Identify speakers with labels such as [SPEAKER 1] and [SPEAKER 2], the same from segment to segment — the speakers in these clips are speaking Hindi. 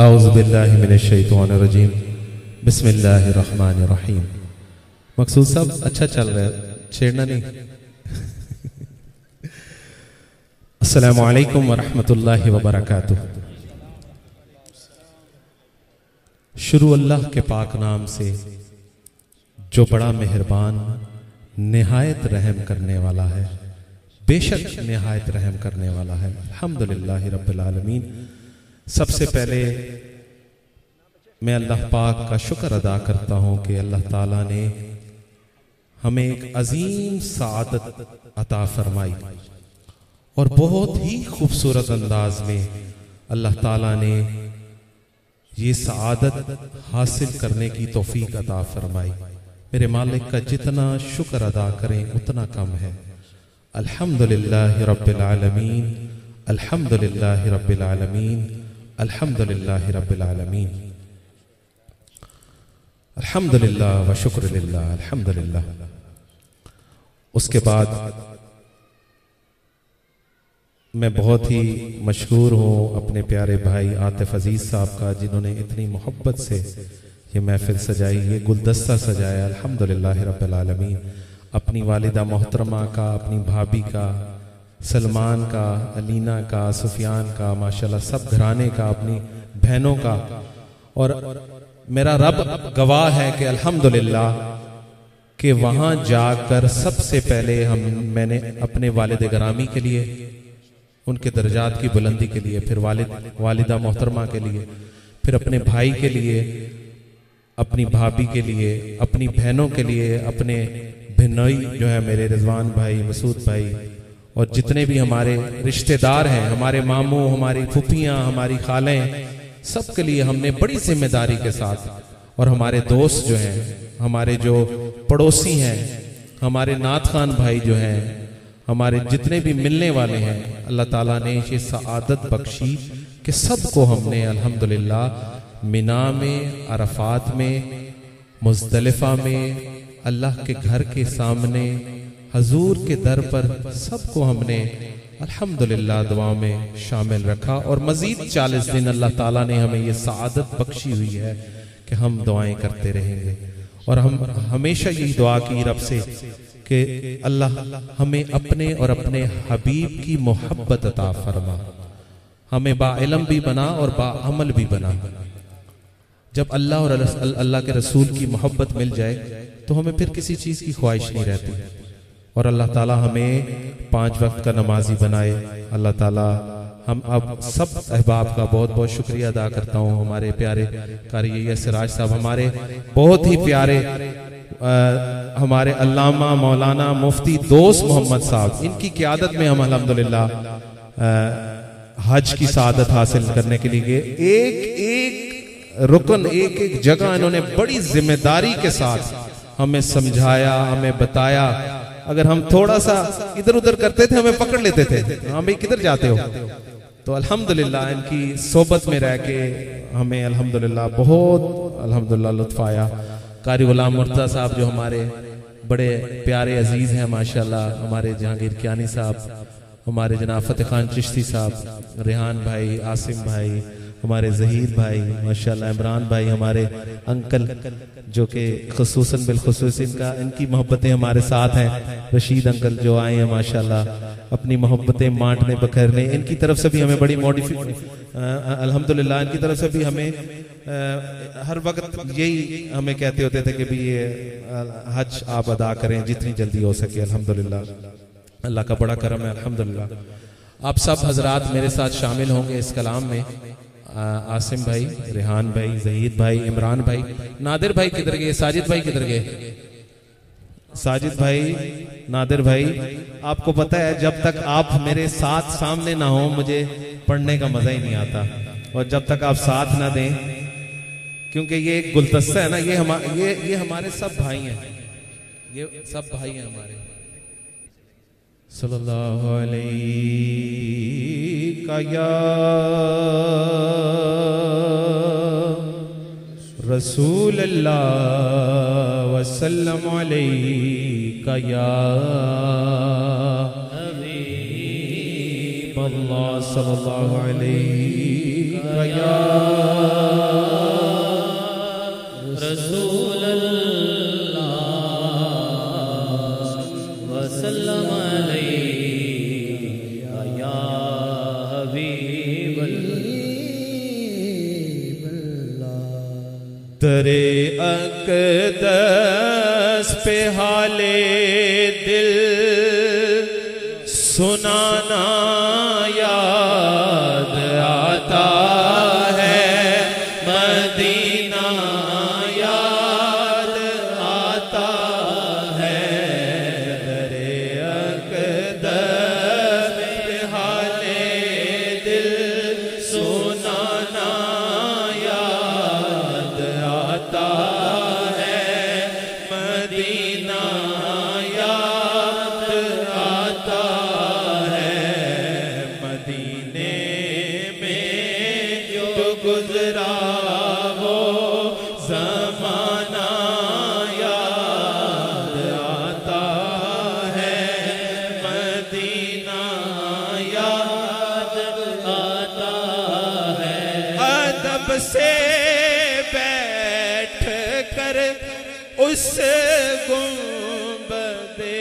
[SPEAKER 1] औज़ुबिल्लाहि मिनश्शैतानिर्रजीम बिस्मिल्लाहिर्रहमानिर्रहीम। मकसूद साहब अच्छा चल रहा है, छेड़ना नहीं। अस्सलामु अलैकुम वरहमतुल्लाहि वबरकातुह। शुरू अल्लाह के पाक नाम से जो बड़ा मेहरबान निहायत रहम करने वाला है, बेशक निहायत रहम करने वाला है। अल्हम्दुलिल्लाहि रब्बिल आलमीन। सबसे पहले मैं अल्लाह पाक का शुक्र अदा करता हूँ कि अल्लाह ताला ने हमें एक अजीम सआदत अता फरमाई और बहुत ही खूबसूरत अंदाज में अल्लाह ताला ने ये सआदत हासिल करने की तौफीक अता फरमाई। मेरे मालिक का जितना शुक्र अदा करें उतना कम है। अल्हम्दुलिल्लाहि रब्बिल आलमीन, अल्हम्दुलिल्लाहि रब्बिल आलमीन, अल्हम्दुलिल्लाहि रब्बिल आलमीन। अल्हम्दुलिल्लाह व शुक्रुलिल्लाह, अल्हम्दुलिल्लाह। उसके बाद मैं बहुत ही मशहूर हूँ अपने प्यारे भाई आतिफ अजीज साहब का, जिन्होंने इतनी मोहब्बत से ये महफिल सजाई, ये गुलदस्ता सजाया। अल्हम्दुलिल्लाह रब्बिल आलमीन। अपनी वालिदा मोहतरमा का, अपनी भाभी का, सलमान का, अलीना का, सुफियान का, माशाल्लाह सब घराने का, अपनी बहनों का। और मेरा रब गवाह है कि अल्हम्दुलिल्लाह कि वहां जाकर सबसे पहले मैंने अपने वालिद ग्रामी के लिए, उनके दर्जात की बुलंदी के लिए, फिर वालिदा मोहतरमा के लिए, फिर अपने भाई के लिए, अपनी भाभी के लिए, अपनी बहनों के लिए, अपने भिनोई जो है मेरे रिजवान भाई, मसूद भाई, और जितने भी हमारे रिश्तेदार हैं, हमारे मामू, हमारी फूफियाँ, हमारी खालें, सबके लिए हमने बड़ी जिम्मेदारी के साथ, और हमारे दोस्त जो हैं, हमारे जो पड़ोसी हैं, हमारे नात खान भाई जो हैं, हमारे जितने भी मिलने वाले हैं, अल्लाह ताला ने ये सआदत बख्शी कि सबको हमने अल्हम्दुलिल्लाह मिना में, अरफात में, मुज़दलिफा में, अल्लाह के घर के सामने, हजूर के दर पर सबको हमने अल्हम्दुलिल्लाह दुआ में शामिल रखा। और मजीद 40 दिन अल्लाह ताला ने हमें ये सआदत बख्शी हुई है कि हम दुआएं करते रहेंगे। और हम हमेशा यही दुआ की रब से कि अल्लाह हमें अपने और अपने हबीब की मोहब्बत अता फरमा, हमें बाइल्म भी बना और बाअमल भी बना। जब अल्लाह और अल्लाह के रसूल की मोहब्बत मिल जाए तो हमें फिर किसी चीज की ख्वाहिश नहीं रहती। और अल्लाह ताला हमें 5 वक्त का नमाजी बनाए। अल्लाह ताला हम अब सब अहबाब का बहुत बहुत शुक्रिया अदा करता हूँ। हमारे प्यारे कारी सिराज साहब, हमारे बहुत ही प्यारे हमारे अल्लामा मौलाना मुफ्ती दोस्त मोहम्मद साहब, इनकी क़ियादत में हम अल्हम्दुलिल्लाह हज की सआदत हासिल करने के लिए गए। एक एक रुकन, एक एक जगह इन्होंने बड़ी जिम्मेदारी के साथ हमें समझाया, हमें बताया। अगर हम थोड़ा सा इधर उधर करते थे हमें पकड़ लेते थे, हाँ भाई किधर जाते हो। तो अल्हम्दुलिल्लाह इनकी सोबत में रह के हमें अल्हम्दुलिल्लाह बहुत अल्हम्दुलिल्लाह लुत्फ आया। कारी गुलाम मुर्तज़ा साहब जो हमारे बड़े प्यारे अजीज हैं माशाल्लाह, हमारे जहांगीर कियानी साहब, हमारे जनाब फतेह खान चिश्ती साहब, रेहान भाई, आसिम भाई, हमारे जहीर भाई, माशाल्लाह इमरान भाई, हमारे अंकल जो कि खुसूसन बिलखुसूस इनकी मोहब्बतें हमारे साथ हैं। रशीद अंकल जो आए हैं माशाल्लाह अपनी मोहब्बतें बांटने बखरने, इनकी तरफ से भी हमें बड़ी अल्हम्दुलिल्लाह इनकी तरफ से भी हमें हर वक्त यही हमें कहते होते थे कि भी ये हज आप अदा करें जितनी जल्दी हो सके। अल्हम्दुलिल्लाह अल्लाह का बड़ा करम है। अल्हम्दुलिल्लाह आप सब हजरात मेरे साथ शामिल होंगे इस कलाम में। आसिम भाई, रेहान भाई, जहीद भाई, इमरान भाई, नादिर भाई किधर गए, साजिद भाई किधर गए, साजिद भाई, नादिर भाई। आपको पता है जब तक आप मेरे साथ सामने ना हो मुझे पढ़ने का मजा ही नहीं आता, और जब तक आप साथ ना दें, क्योंकि ये एक गुलदस्ता है ना, ये हमारे सब भाई हैं, ये सब भाई हैं हमारे। सल्लल्लाहु अलैका या रसूल अल्लाह वसल्लम अलैका या हबीब अल्लाह सल्लल्लाहु अलैहि या
[SPEAKER 2] रसूल अल्लाह वसल्लम अलैहि या हबीब अल्लाह।
[SPEAKER 1] दरे अक़दस पे हाले दिल सुनाना याद आता है, मदीना याद आता है। दरे अक़दस पे हाले दिल सुनाना याद आता है, मदीना याद आता है। मदीने में जो गुजरा वो ज़माना याद आता है, मदीना याद
[SPEAKER 2] आता है।
[SPEAKER 1] अदब से बैठ कर उस गुंबदे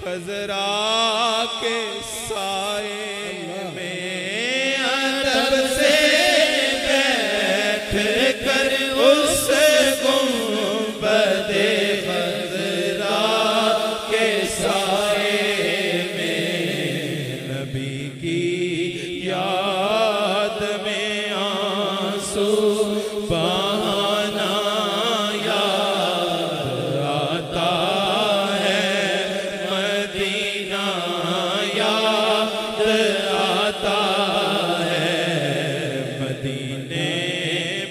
[SPEAKER 1] खज़रा के साए में, अदब से बैठ कर उस गुंबदे खज़रा के साए में, नबी की याद में आंसू बहाना याद आता है, मदीना याद आता है। मदीने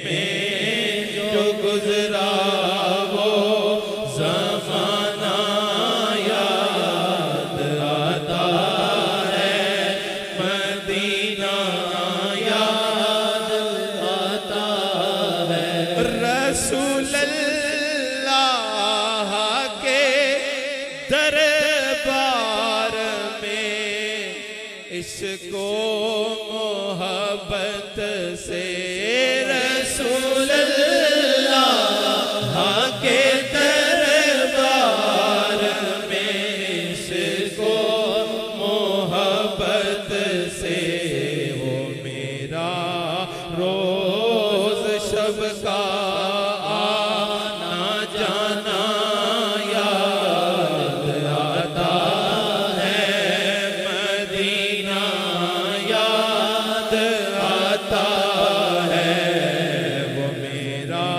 [SPEAKER 1] में जो गुजरा वो ज़माना याद आता है, मदीना याद
[SPEAKER 2] आता है।
[SPEAKER 1] रसूल अल्लाह के दरबार में इसको मोहब्बत से, रसूल अल्लाह के दरबार में इसको मोहब्बत से, वो मेरा रोज शब का आना जाना याद आता है, मदीना याद आता है। वो मेरा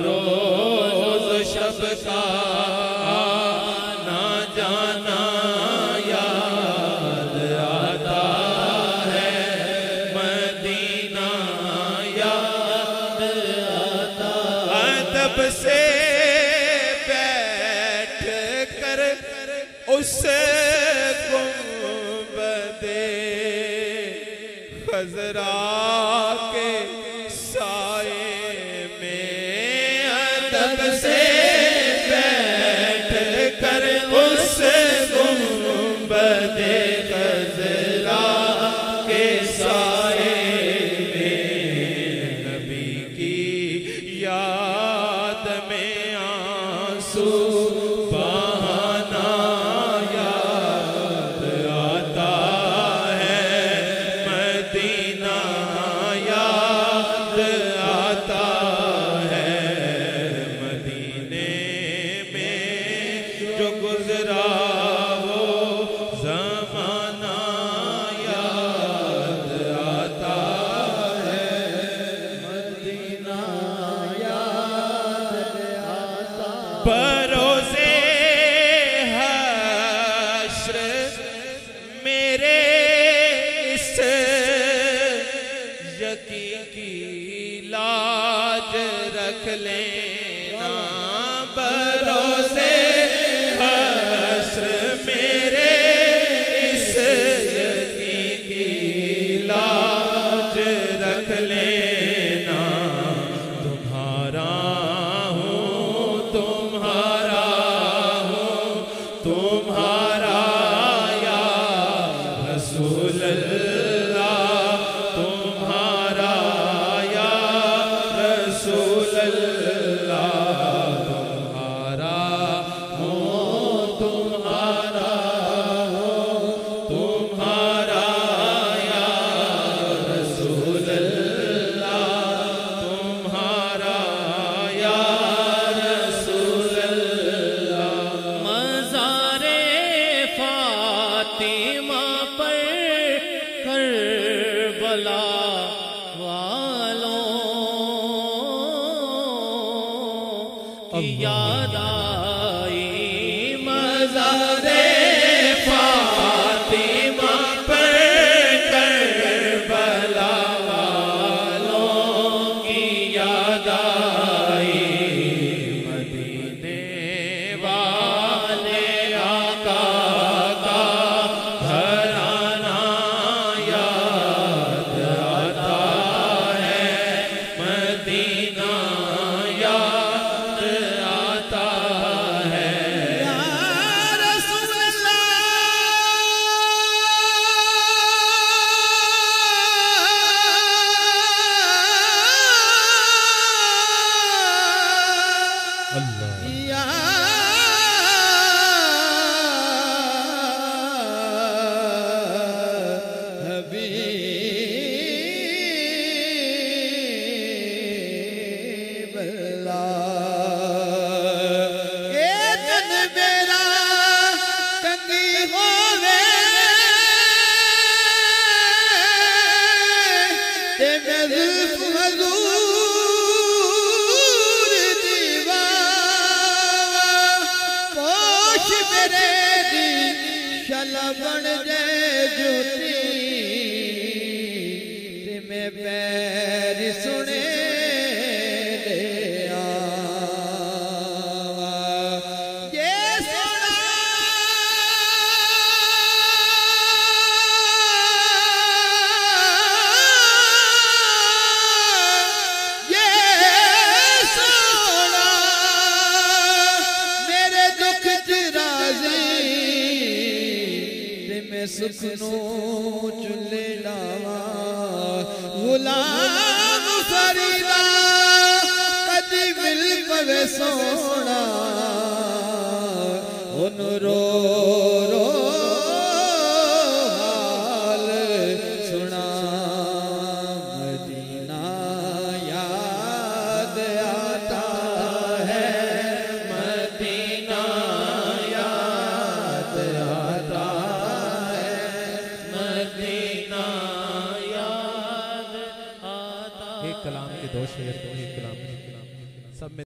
[SPEAKER 1] रोज शब का आना जाना याद आता है, मदीना याद आता। अदब से बैठ कर उस गुंबदे खज़रा के साए में, अदब से बैठ कर उस गुंबदे खज़रा के साए में, नबी की याद में आंसू बहाना याद आता है, मदीना याद आता है। मदीने में जो गुजरा वो ज़माना याद आता है, मदीना याद आता। बरोज़े हश्र मेरे इस यकीन की लाज रख लेना, बरोज़े हश्र मेरे इस यकीन की लाज रख लेना। तुम्हारा हूँ तुम्हारा हूँ तुम्हारा या रसूल अल्लाह
[SPEAKER 2] याद आई मज़ारे फातिमा पर करबला वालों की याद आई मदीने वाले आका का घराना याद आता है मदीना याद आता है
[SPEAKER 3] या रसूल
[SPEAKER 1] अल्लाह
[SPEAKER 3] या हबीब अल्लाह ए तन मेरा कंगी होवे ते मैं जुल्फ हजूर दीवा पोश मेरे दी शला बन जाए ज्योति ते मैं पैर सुने ले आवा ये सोना ये सोना मेरे दुख च राज़ी ते मैं सुख नू चुले लावा गुलाम फरीदा कदी मिल पवे सोना उन रो रो हाल सुना मदीना याद आता है
[SPEAKER 2] मदीना याद आता है मदीना याद आता
[SPEAKER 1] एक कलाम के दो शेर, एक कलाम सब में